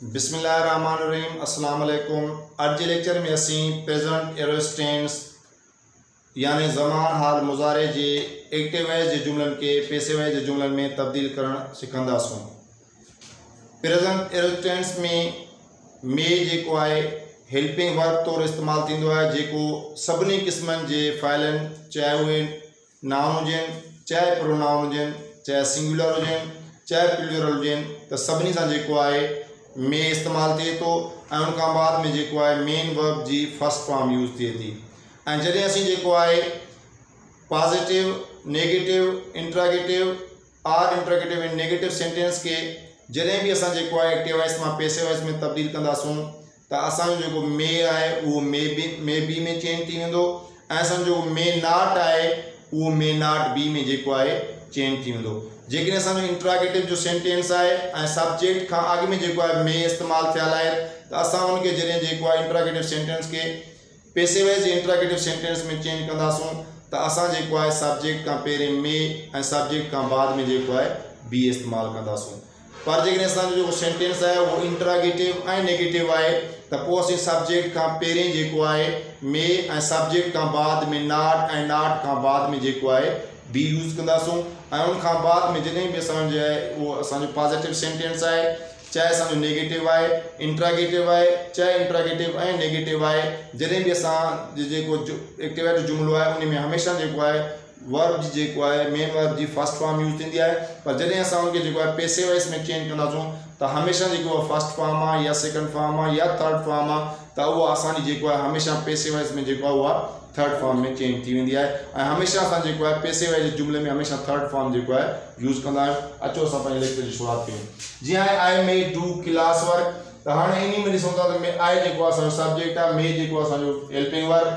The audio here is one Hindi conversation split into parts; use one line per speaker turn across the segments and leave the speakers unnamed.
बिस्मिल्लाहिर्रहमानिर्रहीम अस्सलाम वालेकुम। अज के लेक्चर में असी प्रेजेंट एरोस्ट टेंस यानी ज़मान हाल मुज़ारे जे एक्टिव वाइज जे जुमलन के पैसिव वाइज जे जुमलन में तब्दील करण सिखंदासूं। प्रेजेंट एरोस्ट टेंस में मे जेको आहे हेल्पिंग वर्ब तौर इस्तेमाल थींदो आहे, जेको सभिनी क़िस्मनि जे फ़ाइलनि चाहे उहे नाउन हुजनि, चाहे प्रोनाउन हुजनि, चाहे सिंगुलर हुजनि, चाहे प्लूरल हुजनि, त सभिनी सां जेको आहे मे इस्तेमाल थिए थो ऐं उन खां बाद में जेको आहे मेन वर्ब जी फर्स्ट फॉर्म यूज़ थिए थी। ऐं जॾहिं असीं जेको आहे positive, negative, interrogative or interrogative ऐं नेगेटिव सेंटेंस के जॾहिं बि असां जेको आहे एक्टिव वॉइस मां पैसिव वॉइस में तब्दील कंदासूं त असांजो जेको मे आहे उहो मे बी में चेंज थी वेंदो ऐं असांजो मे नॉट आहे उहो मे नॉट बी में जेको आहे चेंज थी वेंदो। जेकॾहिं असांजो इंट्रागेटिव जो सेंटेंस आहे ऐं सब्जेक्ट खां अॻु में जेको आहे मे इस्तेमालु थियल आहे त असां उनखे जॾहिं जेको आहे इंट्रागेटिव सेंटेंस के पैसिव वॉइस इंट्रागेटिव सेंटेंस में चेंज कंदासूं त असां जेको आहे सब्जेक्ट खां पहिरें मे ऐं सब्जेक्ट खां बाद में जेको आहे बी इस्तेमालु कंदासूं। पर जेकॾहिं असांजो जेको सेंटेंस आहे उहो इंट्रागेटिव ऐं नेगेटिव आहे त पोइ असीं सब्जेक्ट खां पहिरें जेको आहे मे ऐं सब्जेक्ट खां बाद में नॉट ऐं नॉट खां बाद में जेको आहे बी यूज़ कंदासूं ऐं उन खां बाद में जॾहिं बि असांजो आहे उहो असांजो पॉजिटिव सेंटेंस आहे, चाहे असांजो नेगेटिव आहे, इंट्रागेटिव आहे, चाहे इंट्रागेटिव ऐं नेगेटिव आहे, जॾहिं बि असां जेको एक्टिव जो जुमिलो आहे उन में हमेशह जेको आहे वर्ब जी जेको आहे मेन वर्ब जी फर्स्ट फॉर्म यूज़ थींदी आहे। पर जॾहिं असां उनखे जेको आहे पैसिव वॉइस में चेंज कंदासूं त हमेशह जेको आहे फर्स्ट फॉर्म आहे या सेकंड फॉर्म आहे या थर्ड फॉर्म आहे त उहो असांजी जेको आहे हमेशह पैसिव वॉइस में जेको आहे उहा थर्ड फॉर्म में चेंज थी वेंदी आहे ऐं हमेशह असां जेको आहे पैसिव वॉइस जे जुमिले में हमेशह थर्ड फॉर्म जेको आहे यूज़ कंदा आहियूं। अचो असां पंहिंजे लेक्चर जी शुरूआत कयूं। जीअं आहे आई मे डू क्लास वर्क, त हाणे इन में ॾिसूं था त आई जेको आहे असांजो सब्जेक्ट आहे, मे जेको आहे असांजो हेल्पिंग वर्ब,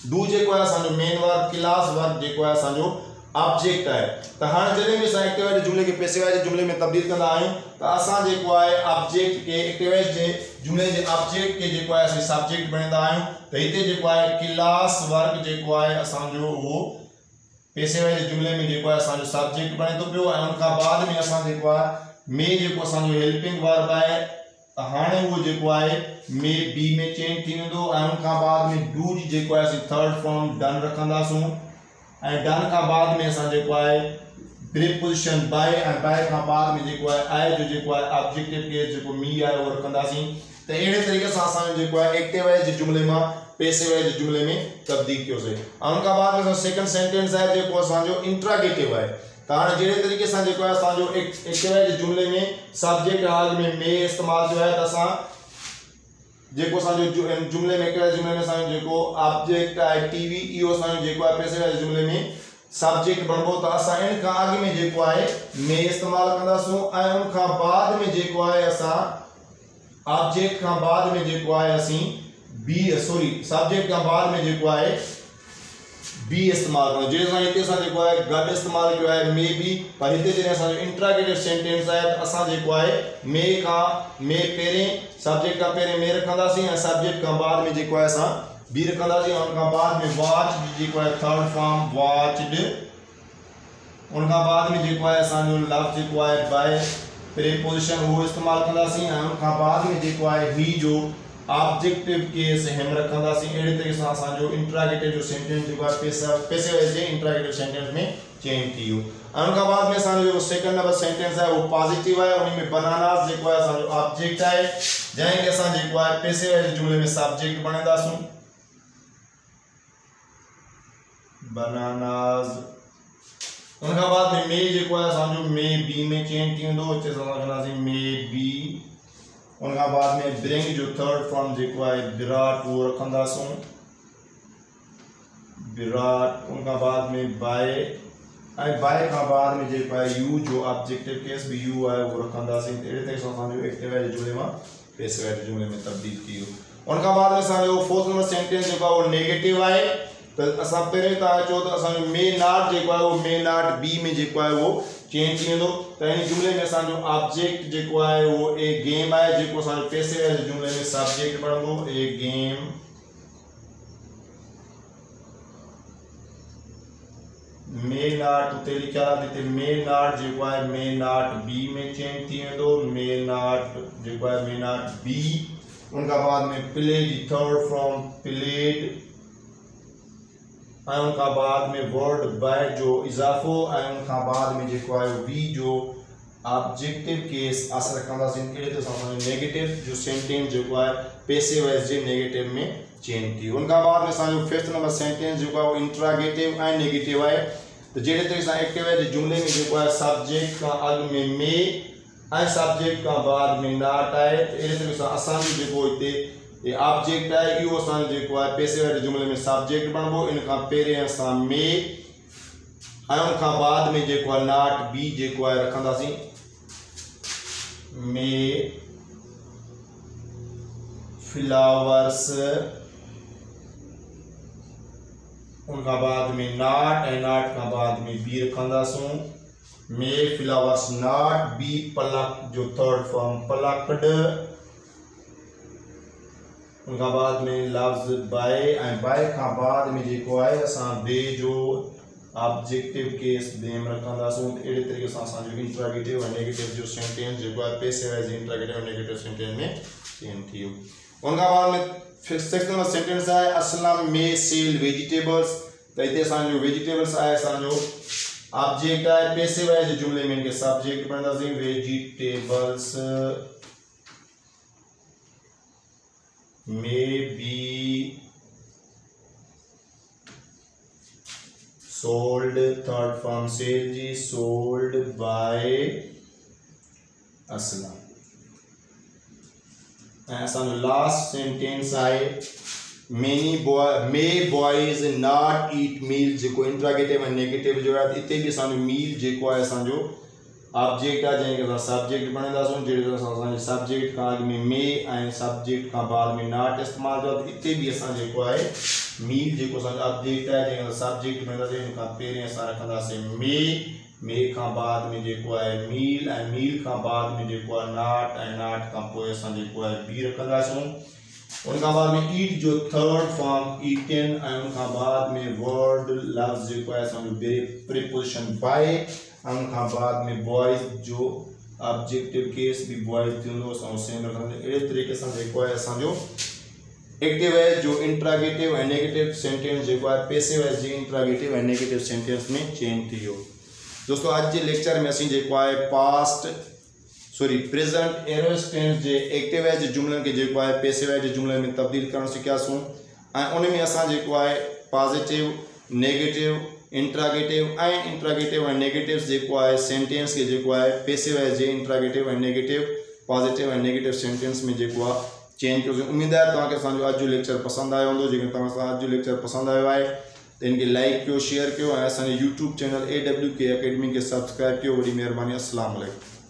डू जेको आहे असांजो मेन वर्ब, क्लास वर्क जेको आहे असांजो ऑब्जेक्ट आहे। त हाणे जॾहिं बि असां एक्टिव वाइज जुमिले खे पैसिव वाइज जुमिले में तब्दील कंदा आहियूं त असां जेको आहे ऑब्जेक्ट के एक्टिव वाइज जे जुमिले जे ऑब्जेक्ट के जेको आहे असीं सब्जेक्ट बणींदा आहियूं। त हिते जेको आहे क्लास वर्क जेको आहे असांजो उहो पैसिव वाइज जुमिले में जेको आहे असांजो सब्जेक्ट बणे थो पियो ऐं उन खां बाद में असां जेको आहे मे जेको असांजो हेल्पिंग वर्ब आहे त हाणे उहो जेको आहे मे बी में चेंज थी वेंदो ऐं उन खां बाद में डू जी जेको आहे असीं थर्ड फॉर्म डन रखंदासूं ऐं डन खां बाद में असां जेको आहे प्रीपोजिशन बाय ऐं बाय खां बाद में जेको आहे आई जो जेको आहे ऑब्जेक्टिव केस जेको मी आहे उहो रखंदासीं। त अहिड़े तरीक़े सां असांजो जेको आहे एक्टिव वाइज जे जुमिले मां पैसिव वाइज जे जुमिले में तब्दील कयोसीं ऐं उन खां बाद में असां सेकंड सेंटेंस आहे जेको असांजो इंट्रागेटिव आहे। त हाणे जहिड़े तरीक़े सां जेको आहे असांजो एक्टिव वाइज जे जुमिले में सब्जेक्ट हाल में मे इस्तेमालु थियो आहे त असां जेको असांजो जुमिले में एक्टिव वाइज जुमिले में असांजो जेको ऑब्जेक्ट आहे टीवी इहो असांजो जेको आहे पैसिव वाइज जुमिले में सब्जेक्ट बणिबो त असां इन खां अॻु में जेको आहे मे इस्तेमालु कंदासूं ऐं उन खां बाद में जेको आहे असां ऑब्जेक्ट खां बाद में जेको आहे असीं सब्जेक्ट खां बाद में जेको आहे बी इस्तेमालु कयूं। जीअं असां हिते असां जेको आहे गॾु इस्तेमालु कयो आहे मे बी, पर हिते जॾहिं असांजो इंट्रागेटिव सेंटेंस आहे त असां जेको आहे मे पहिरें सब्जेक्ट खां पहिरें मे रखंदासीं ऐं सब्जेक्ट खां बाद में जेको आहे असां बी रखंदासीं ऐं उन खां बाद में वॉच जेको आहे थर्ड फॉर्म वॉच्ड, उन खां बाद में जेको आहे असांजो लफ्ज़ जेको आहे बाय प्रीपोजिशन उहो इस्तेमालु कंदासीं ऐं उन खां बाद में जेको आहे ही जो ऑब्जेक्टिव केस हम रखंदासीं। अहिड़े तरीक़े सां असांजो इंट्रागेटिव जो सेंटेंस जेको आहे पैसिव वॉइस जे इंट्रागेटिव सेंटेंस में चेंज थी वियो ऐं उन खां बाद में असांजो जेको सेकंड नंबर सेंटेंस आहे उहो पॉजिटिव आहे। उन में बनानास जेको आहे असांजो ऑब्जेक्ट आहे जंहिंखे असां जेको आहे पैसिव वॉइस जे जुमिले में सब्जेक्ट बणींदासूं बनानास। उन खां बाद में मे जेको आहे असांजो मे बी में चेंज थी वेंदो, हिते असां कंदासीं मे बी। उन खां बाद में ब्रिंग जो थर्ड फॉर्म जेको आहे विराट उहो रखंदासूं विराट। उन खां बाद में बाय ऐं बाय खां बाद में जेको आहे यू जो ऑब्जेक्टिव केस भी यू आहे उहो रखंदासीं। अहिड़े तरीक़े सां असांजो एक्टिव वाइज जुमिले मां पैसिव वाइज जुमिले में तब्दील थी वियो। उन खां बाद में असांजो फोर्थ नंबर सेंटेंस जेको आहे उहो नेगेटिव आहे त असां पहिरें तव्हां चओ त असांजो मे नॉट जेको आहे उहो मे नॉट बी में जेको आहे उहो चेंज थी वेंदो। त इन जुमिले में असांजो ऑब्जेक्ट जेको आहे उहो ए गेम आहे जेको असांजो पैसिव वाइज जुमिले में सब्जेक्ट बणंदो ए गेम। मे नॉट उते लिखियल आहे हिते मे नॉट जेको आहे मे नॉट बी में चेंज थी वेंदो मे नॉट जेको आहे मे नॉट बी उन खां बाद में प्लेड थर्ड फ्रॉम प्लेड ऐं उन खां बाद में वर्ड बाय जो इज़ाफ़ो ऐं उन खां बाद में जेको आहे वी जो ऑब्जेक्टिव केस असां रखंदासीं अहिड़े तरह सां नेगेटिव जो सेंटेंस जेको आहे पैसिव वॉइस जे नेगेटिव में चेंज थी उन खां बाद में असांजो फिफ्थ नंबर सेंटेंस जेको आहे इंट्रागेटिव ऐं नेगेटिव आहे त जहिड़े तरीक़े सां एक्टिव वॉइस जे जुमले में जेको आहे सब्जेक्ट खां अॻु में मे ऐं सब्जेक्ट खां बाद में नॉट आहे अहिड़े तरीक़े सां असांजो जेको हिते ऑब्जेक्ट आहे इहो असांजो जेको आहे पैसिव वॉइस जे जुमले में सब्जेक्ट बणिबो इन खां पहिरियों असां मे ऐं उन खां बाद में जेको आहे नॉट बी जेको आहे रखंदासीं मे फ्लावर्स उनका बाद में नॉट एंड नॉट का बाद में बी रखंदासूं may flowers not be pluck जो थर्ड फॉर्म पलकड उनका बाद में लफ्ज बाय एंड बाय का बाद में जेको आहे असां बे जो ऑब्जेक्टिव केस बेम रखंदासूं अहिड़े तरीक़े सां असांजो इंट्रागेटिव ऐं नेगेटिव जो सेंटेंस जेको आहे पैसिव वॉइस इंट्रागेटिव ऐं नेगेटिव सेंटेंस में चेंज थी वियो उनका बाद में सिक्स्थ नंबर सेंटेंस आहे असलम में सेल वेजिटेबल्स त हिते असांजो वेजिटेबल्स आहे असांजो ऑब्जेक्ट आहे पैसिव वॉइस जे जुमले में इनके सब्जेक्ट पढ़ंदासीं vegetables may be sold third form sale ji sold by Aslam and last sentence I may boys not eat meal जेको इंट्रागेटिव एंड नेगेटिव जो है इते भी असांजो मील जेको है असांजो ऑब्जेक्ट आहे जंहिंखे असां सब्जेक्ट बणाईंदासीं जहिड़े तरह सां असांजे सब्जेक्ट खां अॻु में मे ऐं सब्जेक्ट खां बाद में नॉट इस्तेमालु थियो इते भी असां जेको आहे मील जेको असांजो ऑब्जेक्ट आहे जंहिंखे असां सब्जेक्ट बणाईंदासीं हिन खां पहिरियों असां रखंदासीं मे खां बाद में जेको आहे मील ऐं मील खां बाद में जेको आहे नॉट ऐं नॉट खां पोइ असां जेको आहे बी रखंदासीं उन खां बाद में ईट जो थर्ड फॉर्म ईटन ऐं उन खां बाद में वर्ड लफ्ज़ जेको आहे असांजो प्रीपोजिशन बाय उन खां बाद में बॉयज़ जो ऑब्जेक्टिव केस भी बॉयज़ थींदो असां सेम रखंदासीं अहिड़े तरीक़े सां जेको आहे असांजो एक्टिव वॉइस जो इंट्रागेटिव एंड नेगेटिव सेंटेंस जेको आहे passive voice J interrogative and negative sentence में चेंज थी वियो दोस्तों अॼु जे लेक्चर में असीं जेको आहे प्रेजेंट एरोस्ट टेंस जे एक्टिव वॉइस जे जुमलनि खे जेको आहे पैसिव वॉइस जे जुमलनि में तब्दील करणु सिखियासीं ऐं उन में असां जेको आहे positive negative interrogative and negative जेको आहे सेंटेंस के जेको आहे passive voice J interrogative and negative positive and negative sentence में जेको आहे चेंज कयोसीं उम्मीद आहे तव्हांखे असांजो अॼु जो लेक्चर पसंदि आयो हूंदो जेकॾहिं तव्हां अॼु जो लेक्चर पसंदि आयो आहे त इनखे लाइक कयो शेयर कयो ऐं असांजे यूट्यूब चैनल AWK अकेडमी खे सब्सक्राइब कयो वॾी महिरबानी अस्सलाम वालेकुम।